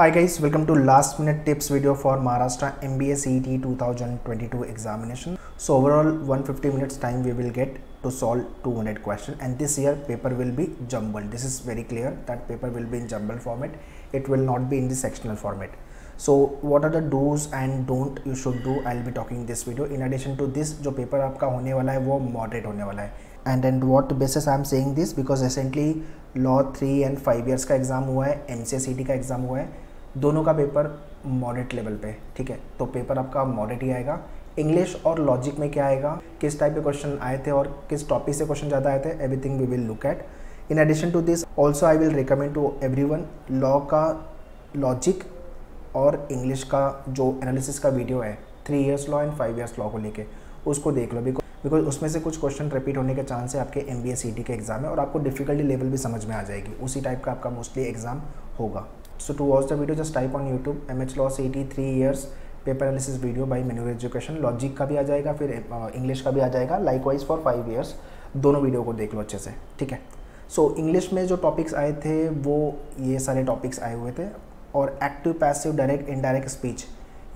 Hi guys, welcome to last minute tips video for Maharashtra MBA CET 2022 examination. So overall 150 minutes time we will get to solve 200 questions, and this year paper will be jumbled. This is very clear that paper will be in jumbled format. It will not be in the sectional format. So what are the do's and don't you should do, I'll be talking this video. In addition to this, जो paper आपका होने वाला है वो moderate होने वाला है. And what basis I am saying this, because recently law 3 and 5 years का एग्ज़ाम हुआ है, MCA CET का एग्ज़ाम हुआ है, दोनों का पेपर मॉडरेट लेवल पे. ठीक है, तो पेपर आपका मॉडरेट ही आएगा. इंग्लिश और लॉजिक में क्या आएगा, किस टाइप के क्वेश्चन आए थे और किस टॉपिक से क्वेश्चन ज़्यादा आए थे, everything we will look at. In addition to this also I will recommend to everyone law का लॉजिक और इंग्लिश का जो एनालिसिस का वीडियो है 3 years law and 5 years law को लेके, उसको देख लो. बिकॉज उसमें से कुछ क्वेश्चन रिपीट होने के चांस है आपके MBA CET के एग्जाम में, और आपको डिफिकल्टी लेवल भी समझ में आ जाएगी. उसी टाइप का आपका मोस्टली एग्जाम होगा. So to watch the video just type on YouTube MH Law CET 3 years paper analysis video by Manu education. Logic का भी आ जाएगा, फिर इंग्लिश का भी आ जाएगा. लाइकवाइज फॉर 5 years दोनों वीडियो को देख लो अच्छे से. ठीक है, सो इंग्लिश में जो टॉपिक्स आए थे वो ये सारे टॉपिक्स आए हुए थे, और active passive direct indirect speech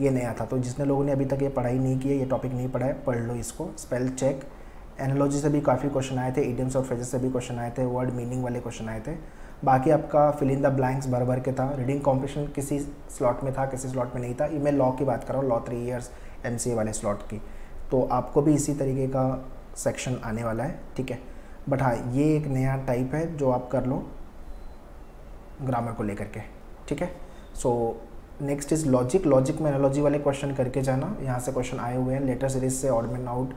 ये नया था. तो जिसने लोगों ने अभी तक ये पढ़ाई नहीं की है, ये टॉपिक नहीं पढ़ा है, पढ़ लो इसको. स्पेल चेक, एनालॉजी से भी काफ़ी क्वेश्चन आए थे, इडियम्स और फ्रेजेस से भी क्वेश्चन आए थे, वर्ड मीनिंग वाले क्वेश्चन आए थे. बाकी आपका फिल इन द ब्लैंक्स भर भर के था. रीडिंग कॉम्पिटिशन किसी स्लॉट में था, किसी स्लॉट में नहीं था. ये मैं लॉ की बात कर रहा हूँ, लॉ 3 years MCA वाले स्लॉट की. तो आपको भी इसी तरीके का सेक्शन आने वाला है. ठीक है, बट हाँ ये एक नया टाइप है जो आप कर लो ग्रामर को लेकर के. ठीक है, so next is logic. Logic में एनालॉजी वाले क्वेश्चन करके जाना. यहाँ से क्वेश्चन आए हुए हैं, लेटर सीरीज से, odd man out,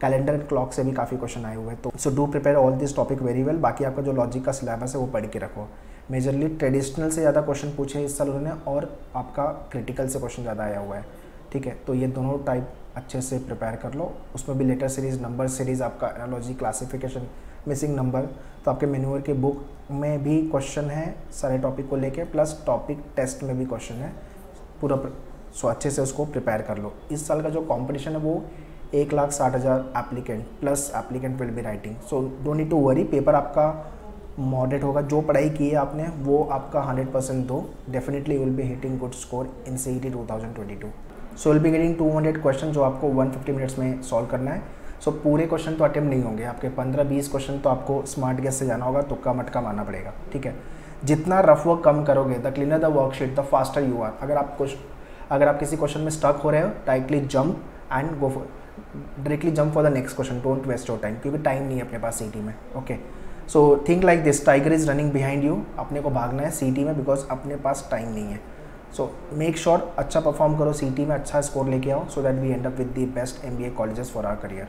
calendar and clock से भी काफ़ी क्वेश्चन आए हुए हैं. तो so do prepare all this topic very well. बाकी आपका जो लॉजिक का सिलेबस है वो पढ़ के रखो. मेजरली ट्रेडिशनल से ज़्यादा क्वेश्चन पूछे इस साल उन्होंने, और आपका क्रिटिकल से क्वेश्चन ज़्यादा आया हुआ है. ठीक है, तो ये दोनों टाइप अच्छे से प्रिपेयर कर लो. उसमें भी लेटर सीरीज, नंबर सीरीज, आपका एनालॉजी, क्लासिफिकेशन, मिसिंग नंबर. तो आपके मेन्यूअर की बुक में भी क्वेश्चन है सारे टॉपिक को लेके, प्लस टॉपिक टेस्ट में भी क्वेश्चन है पूरा. सो अच्छे से उसको प्रिपेयर कर लो. इस साल का जो कॉम्पिटिशन है वो 1,60,000 applicant plus applicant will be writing. So don't need to worry. Paper आपका मॉडरेट होगा. जो पढ़ाई की है आपने वो आपका 100% दो. Definitely will be hitting good score in CET 2022. So will be getting 200 question जो आपको 150 मिनट्स में सॉल्व करना है. सो पूरे क्वेश्चन तो अटेम्प्ट नहीं होंगे आपके. 15-20 क्वेश्चन तो आपको स्मार्ट गेस से जाना होगा, तुक्का मटका मारना पड़ेगा. ठीक है, जितना रफ वर्क कम करोगे, the cleaner the worksheet the faster you are. अगर आप किसी क्वेश्चन में स्टक हो रहे हो, directly jump and go directly jump for the next question. Don't waste your time, क्योंकि टाइम नहीं है अपने पास CET में. Okay, so think like this, tiger is running behind you. अपने को भागना है CET में, बिकॉज अपने पास टाइम नहीं है. सो मेक श्योर अच्छा परफॉर्म करो CET में, अच्छा स्कोर लेके आओ, so that we end up with the best MBA colleges for our career.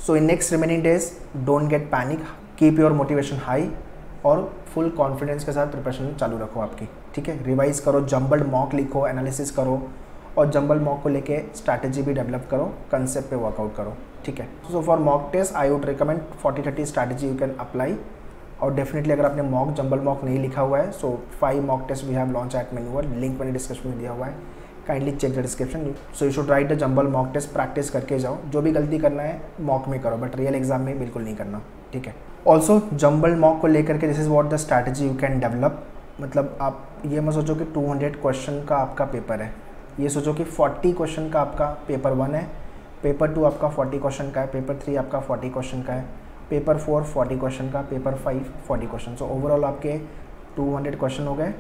So in next remaining days don't get panic, keep your motivation high, और full confidence के साथ preparation चालू रखो आपकी. ठीक है, रिवाइज करो, जंबल्ड मॉक लिखो, एनालिसिस करो, और जंबल मॉक को लेके स्ट्रैटेजी भी डेवलप करो, कंसेप्ट पे वर्कआउट करो. ठीक है, so for mock test I would recommend 40-30 strategy you can apply. और डेफिनेटली अगर आपने मॉक जंबल मॉक नहीं लिखा हुआ है, so 5 mock test we have launch at मेन्यूअर. लिंक मैंने डिस्क्रिप्शन में दिया हुआ है, kindly check the description. So you should write the jumble mock test, practice करके जाओ. जो भी गलती करना है मॉक में करो, बट रियल एग्जाम में बिल्कुल नहीं करना. ठीक है, ऑल्सो जंबल मॉक को लेकर के this is what the strategy you can develop. मतलब आप ये मत सोचो कि 200 क्वेश्चन का आपका पेपर है, ये सोचो कि 40 क्वेश्चन का आपका पेपर 1 है, पेपर 2 आपका 40 क्वेश्चन का है, पेपर 3 आपका 40 क्वेश्चन का है, पेपर 4 40 क्वेश्चन का, पेपर 5 40 क्वेश्चन. सो ओवरऑल आपके 200 क्वेश्चन हो गए,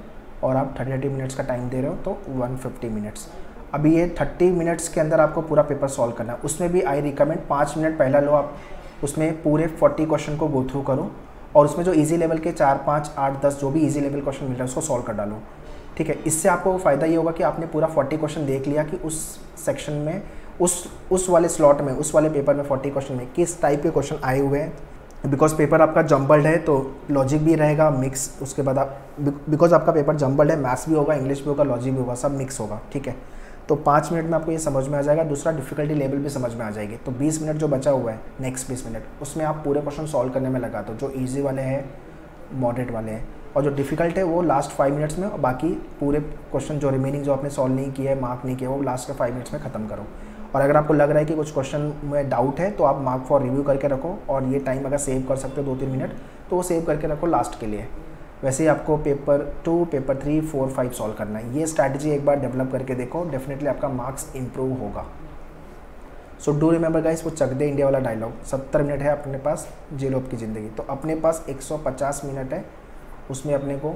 और आप 30 मिनट्स का टाइम दे रहे हो, तो 150 मिनट्स. अभी ये 30 मिनट्स के अंदर आपको पूरा पेपर सॉल्व करना है. उसमें भी आई रिकमेंड 5 मिनट पहला लो आप, उसमें पूरे 40 क्वेश्चन को गो थ्रू करो, और उसमें जो ईजी लेवल के 4, 5, 8, 10 जो भी ईजी लेवल क्वेश्चन मिल रहा है उसको सॉल्व कर डालो. ठीक है, इससे आपको फ़ायदा ये होगा कि आपने पूरा 40 क्वेश्चन देख लिया कि उस सेक्शन में, उस वाले स्लॉट में, उस वाले पेपर में 40 क्वेश्चन में किस टाइप के क्वेश्चन आए हुए हैं. बिकॉज पेपर आपका जंबल्ड है तो लॉजिक भी रहेगा मिक्स. उसके बाद आप, बिकॉज आपका पेपर जंबल्ड है, मैथ्स भी होगा, इंग्लिश भी होगा, लॉजिक भी होगा, सब मिक्स होगा. ठीक है, तो 5 मिनट में आपको ये समझ में आ जाएगा. दूसरा डिफिकल्टी लेवल भी समझ में आ जाएगी. तो 20 मिनट जो बचा हुआ है, नेक्स्ट 20 मिनट, उसमें आप पूरे क्वेश्चन सॉल्व करने में लगा दो. जो ईजी वाले हैं, मॉडरेट वाले हैं, और जो डिफ़िकल्ट है वो लास्ट 5 मिनट्स में, और बाकी पूरे क्वेश्चन जो रिमेनिंग जो आपने सॉल्व नहीं किया है, मार्क नहीं किया, वो लास्ट के 5 मिनट्स में ख़त्म करो. और अगर आपको लग रहा है कि कुछ क्वेश्चन में डाउट है, तो आप मार्क फॉर रिव्यू करके रखो, और ये टाइम अगर सेव कर सकते हो 2-3 मिनट, तो वो सेव करके रखो लास्ट के लिए. वैसे ही आपको पेपर 2, पेपर 3, 4, 5 सॉल्व करना है। ये स्ट्रैटेजी एक बार डेवलप करके देखो, डेफिनेटली आपका मार्क्स इंप्रूव होगा। सो डू रिमेंबर गाइस वो चक दे इंडिया वाला डायलॉग, 70 मिनट है अपने पास जेल ऑफ की ज़िंदगी, तो अपने पास 150 मिनट है, उसमें अपने को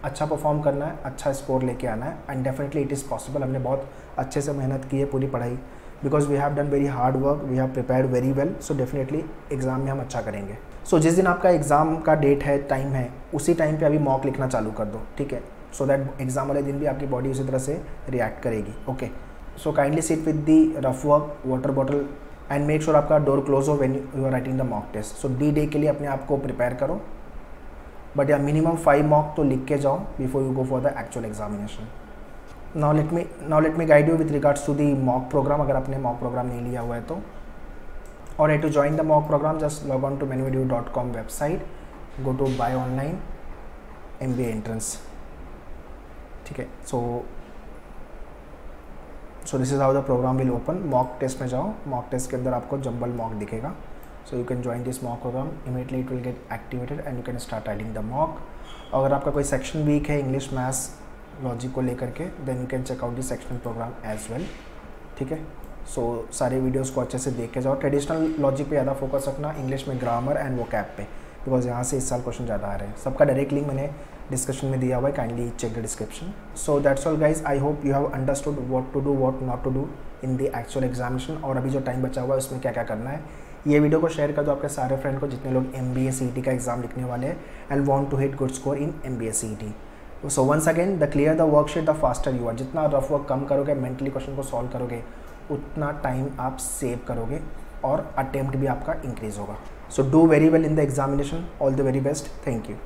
अच्छा परफॉर्म करना है, अच्छा स्कोर लेके आना है, and definitely it is possible. हमने बहुत अच्छे से मेहनत की है पूरी पढ़ाई, because we have done very hard work, we have prepared very well, so definitely exam में हम अच्छा करेंगे। सो जिस दिन आपका एग्ज़ाम का डेट है, टाइम है, उसी टाइम पे अभी मॉक लिखना चालू कर दो, ठीक है, सो दैट एग्ज़ाम वाले दिन भी आपकी बॉडी उसी तरह से रिएक्ट करेगी। Okay, so kindly sit with the rough work, water bottle, and make sure आपका डोर क्लोज हो when you are writing the mock test. So D-Day के लिए अपने आप को प्रिपेयर करो, बट या मिनिमम 5 मॉक तो लिख के जाओ before you go for the actual examination. Now let me guide you with regards to the mock program, अगर आपने मॉक प्रोग्राम नहीं लिया हुआ है तो। और to join the mock program just log on to manuedu.com website, go to buy online MBA entrance, ठीक है। So this is how the program will open. Mock test में जाओ, मॉक टेस्ट के अंदर आपको जंबल मॉक दिखेगा, so you can join this mock program, immediately it will get activated and you can start writing the mock. अगर आपका कोई section weak है इंग्लिश, मैथ्स, लॉजिक को लेकर के, then you can check out the sectional program as well, ठीक है। सो सारे वीडियोस को अच्छे से देख के जाओ। ट्रेडिशनल लॉजिक पे ज़्यादा फोकस रखना, इंग्लिश में ग्रामर एंड वोकैब पे, बिकॉज यहाँ से इस साल क्वेश्चन ज़्यादा आ रहे हैं। सबका डायरेक्ट लिंक मैंने डिस्कशन में दिया हुआ है, kindly check the description. So that's all guys, I hope you have understood what to do, what not to do in the actual examination, और अभी जो टाइम बचा हुआ है उसमें क्या क्या करना है। ये वीडियो को शेयर कर दो आपके सारे फ्रेंड को जितने लोग MBA CET का एग्जाम लिखने वाले हैं and want to hit good score in MBA CET। So once again, the clear the worksheet the faster you are. जितना रफ वर्क कम करोगे, मेंटली क्वेश्चन को सॉल्व करोगे, उतना टाइम आप सेव करोगे और अटेम्प्ट भी आपका इंक्रीज होगा। So do very well in the examination, all the very best, thank you.